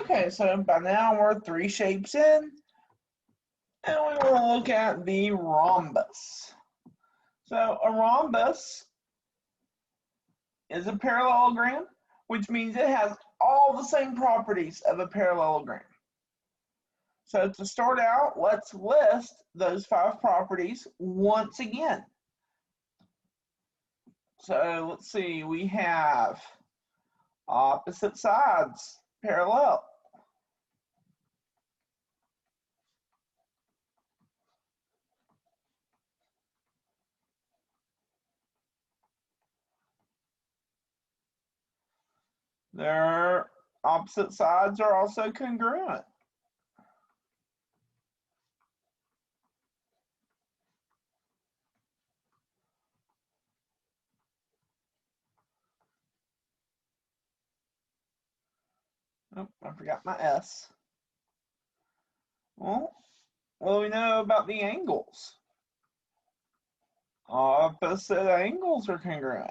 Okay, so by now we're 3 shapes in, and we want to look at the rhombus. So a rhombus is a parallelogram, which means it has all the same properties of a parallelogram. So to start out, let's list those 5 properties once again. So let's see, we have opposite sides parallel. Their opposite sides are also congruent. Oh, I forgot my S. Well, what do we know about the angles? Opposite angles are congruent.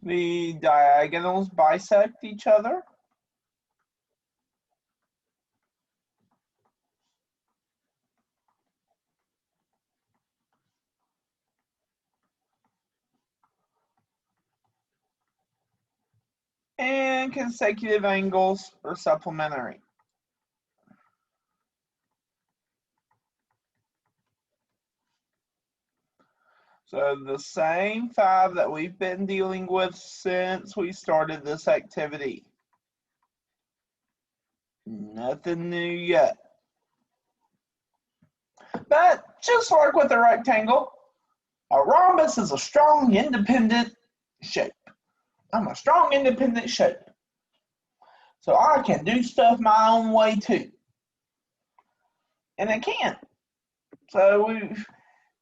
The diagonals bisect each other. And consecutive angles are supplementary. So the same 5 that we've been dealing with since we started this activity. Nothing new yet. But just like with a rectangle, a rhombus is a strong, independent shape. I'm a strong, independent shape. So I can do stuff my own way too. And it can. So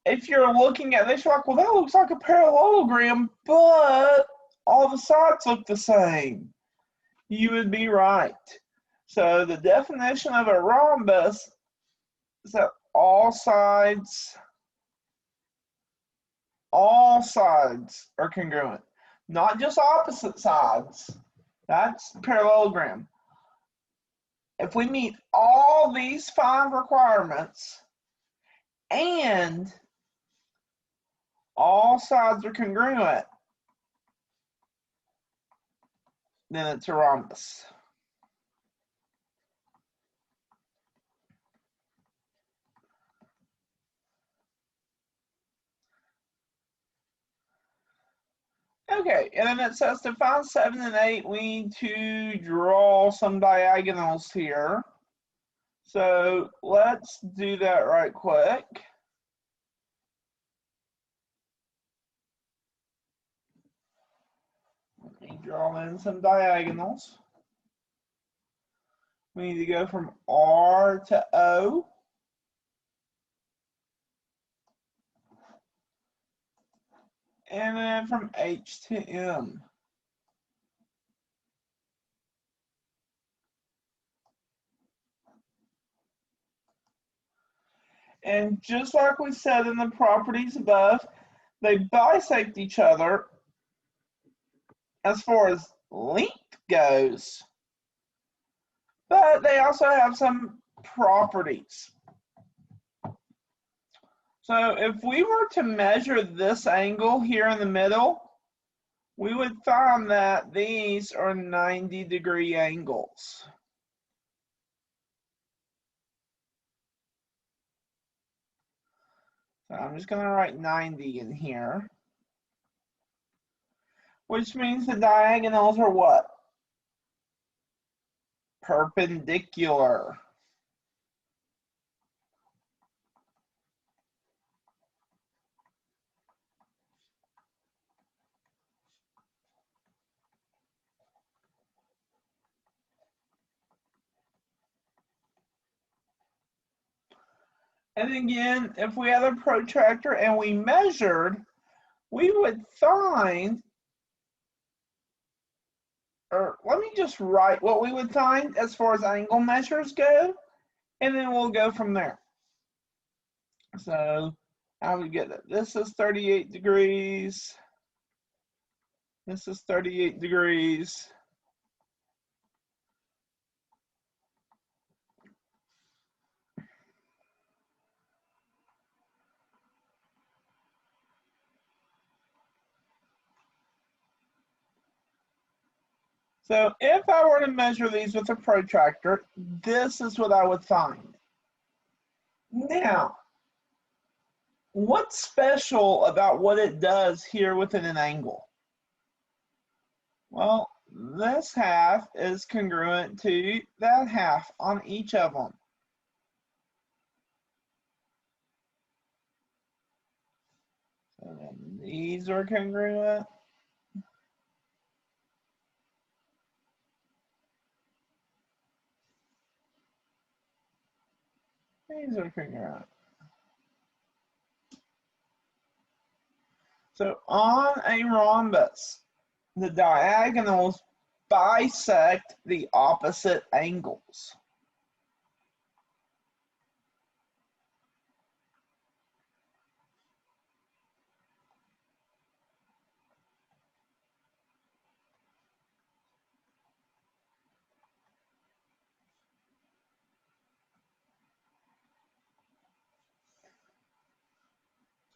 if you're looking at this, you're like, well, that looks like a parallelogram, but all the sides look the same. You would be right. So the definition of a rhombus is that all sides are congruent, not just opposite sides. That's parallelogram. If we meet all these 5 requirements and all sides are congruent, then it's a rhombus. Okay, and then it says to find 7 and 8, we need to draw some diagonals here. So let's do that right quick. Let me draw in some diagonals. We need to go from R to O. And then from H to M. And just like we said in the properties above, they bisect each other as far as length goes, but they also have some properties. So if we were to measure this angle here in the middle, we would find that these are 90-degree angles. So I'm just going to write 90 in here, which means the diagonals are what? Perpendicular. And again, if we had a protractor and we measured, we would find, or let me just write what we would find as far as angle measures go, and then we'll go from there. So how we get it? This is 38 degrees. This is 38 degrees. So if I were to measure these with a protractor, this is what I would find. Now, what's special about what it does here within an angle? Well, this half is congruent to that half on each of them. So then these are congruent. These are congruent. So on a rhombus, the diagonals bisect the opposite angles.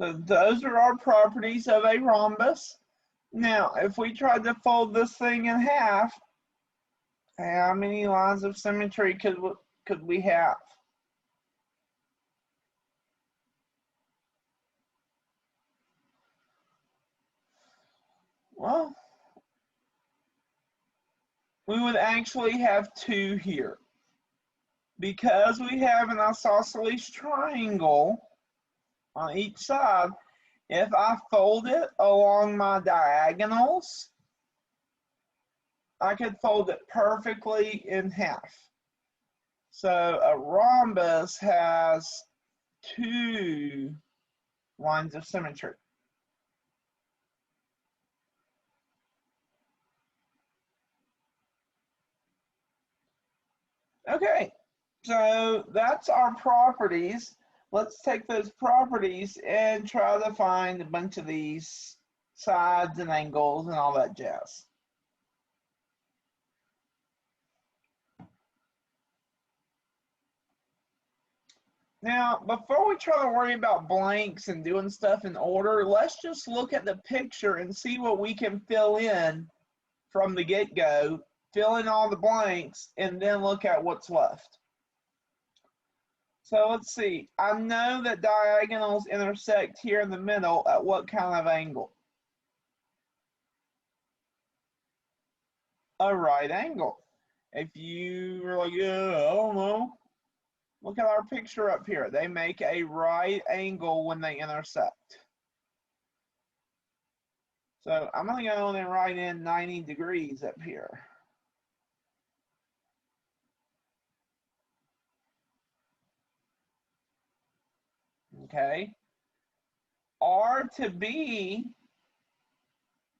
So those are our properties of a rhombus. Now, if we tried to fold this thing in half, how many lines of symmetry could we have? Well, we would actually have two here. Because we have an isosceles triangle on each side, if I fold it along my diagonals, I could fold it perfectly in half. So a rhombus has two lines of symmetry. Okay, so that's our properties. Let's take those properties and try to find a bunch of these sides and angles and all that jazz. Now, before we try to worry about blanks and doing stuff in order, let's just look at the picture and see what we can fill in from the get-go, fill in all the blanks, and then look at what's left. So let's see. I know that diagonals intersect here in the middle at what kind of angle? A right angle. If you were like, yeah, I don't know. Look at our picture up here. They make a right angle when they intersect. So I'm going to go in and write in 90 degrees up here. Okay. R to B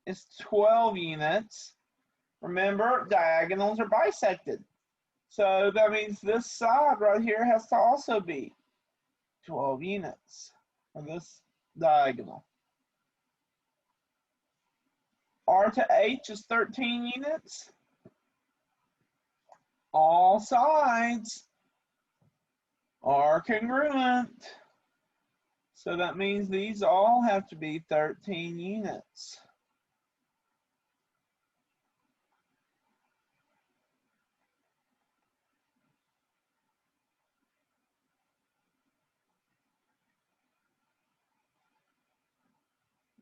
is 12 units. Remember, diagonals are bisected. So that means this side right here has to also be 12 units of this diagonal. R to H is 13 units. All sides are congruent. So that means these all have to be 13 units.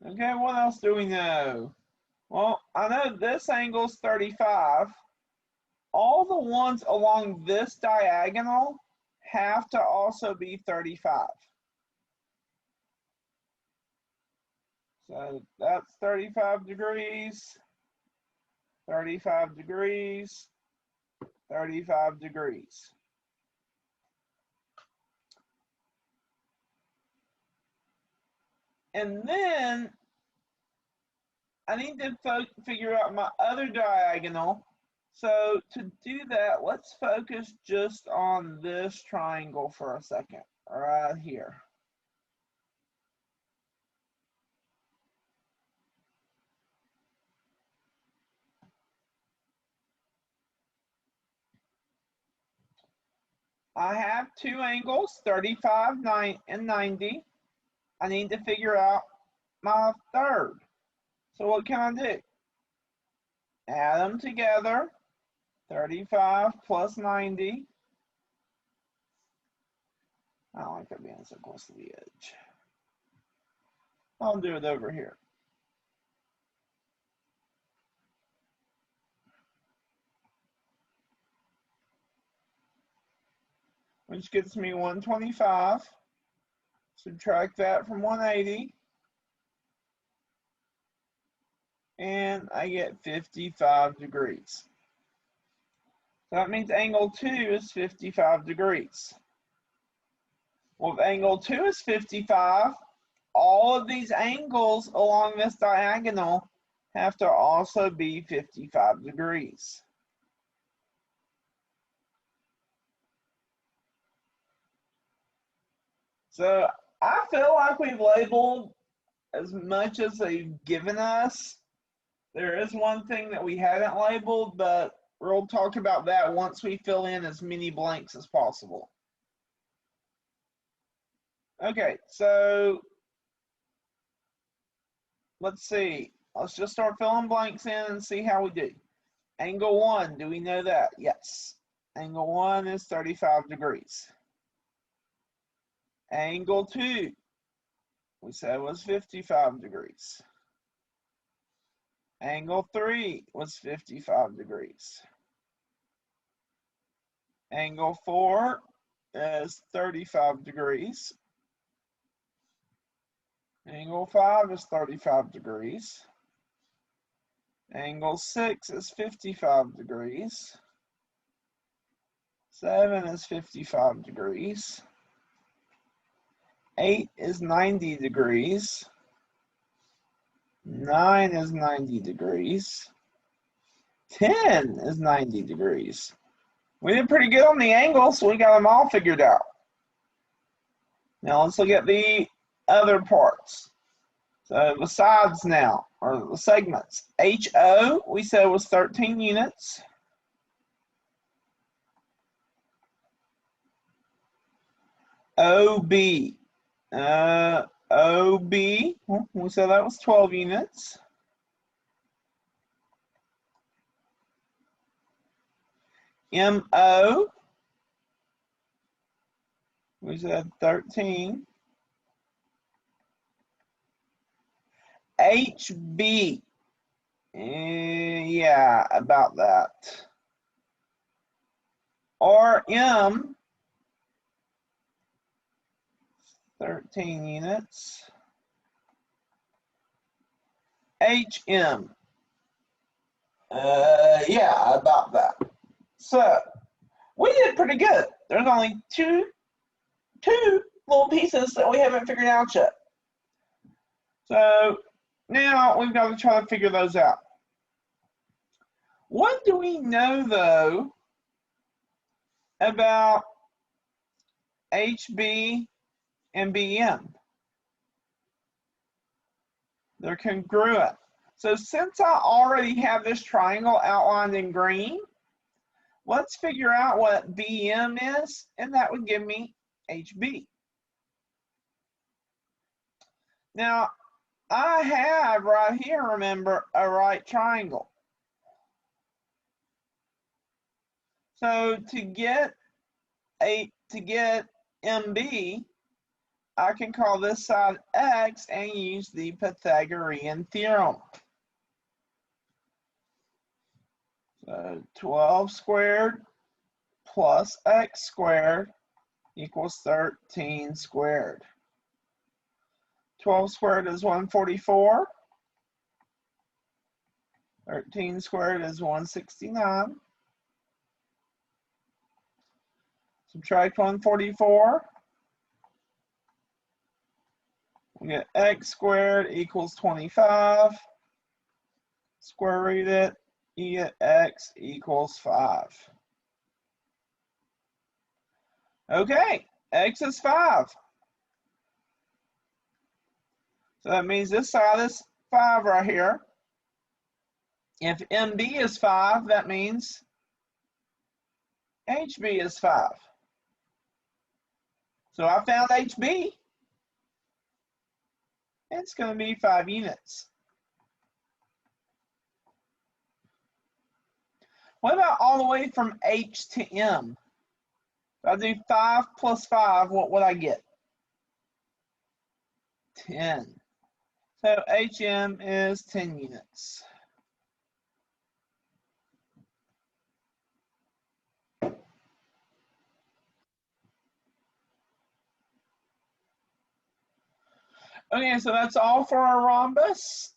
Okay, what else do we know? Well, I know this angle is 35. All the ones along this diagonal have to also be 35. So that's 35 degrees, 35 degrees, 35 degrees. And then I need to figure out my other diagonal So to do that, let's focus just on this triangle for a second, right here. I have two angles, 35 and 90. I need to figure out my third. So what can I do? Add them together, 35 plus 90. I don't like that being so close to the edge. I'll do it over here. Which gets me 125. Subtract that from 180. And I get 55 degrees. So that means angle 2 is 55 degrees. Well, if angle 2 is 55, all of these angles along this diagonal have to also be 55 degrees. So I feel like we've labeled as much as they've given us. There is one thing that we haven't labeled, but we'll talk about that once we fill in as many blanks as possible. Okay, so let's see. Let's just start filling blanks in and see how we do. Angle 1, do we know that? Yes. Angle 1 is 35 degrees. Angle 2, we said was 55 degrees. Angle 3 was 55 degrees. Angle 4 is 35 degrees. Angle 5 is 35 degrees. Angle 6 is 55 degrees. 7 is 55 degrees. 8 is 90 degrees. 9 is 90 degrees. 10 is 90 degrees. We did pretty good on the angles, so we got them all figured out. Now let's look at the other parts. So the sides now, or the segments. HO, we said was 13 units. OB, OB, we said that was 12 units. MO, we said 13. HB, yeah, about that. RM, 13 units. HM, yeah, about that. So we did pretty good. There's only two little pieces that we haven't figured out yet. So now we've got to try to figure those out. What do we know though about HB and BM? They're congruent. So since I already have this triangle outlined in green, let's figure out what BM is, and that would give me HB. Now, I have right here, remember, a right triangle. So to get MB, I can call this side X and use the Pythagorean Theorem. So 12 squared plus X squared equals 13 squared. 12 squared is 144. 13 squared is 169. Subtract 144. We get X squared equals 25. Square root it, x equals 5. Okay, x is 5. So that means this side is 5 right here. If MB is 5, that means HB is 5. So I found HB. It's going to be 5 units. What about all the way from H to M? If I do 5 plus 5, what would I get? 10. So HM is 10 units. Okay, so that's all for our rhombus.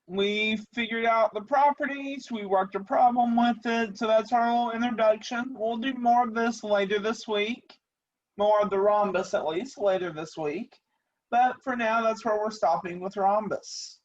We figured out the properties, we worked a problem with it, so that's our little introduction. We'll do more of this later this week, more of the rhombus at least later this week, but for now that's where we're stopping with rhombus.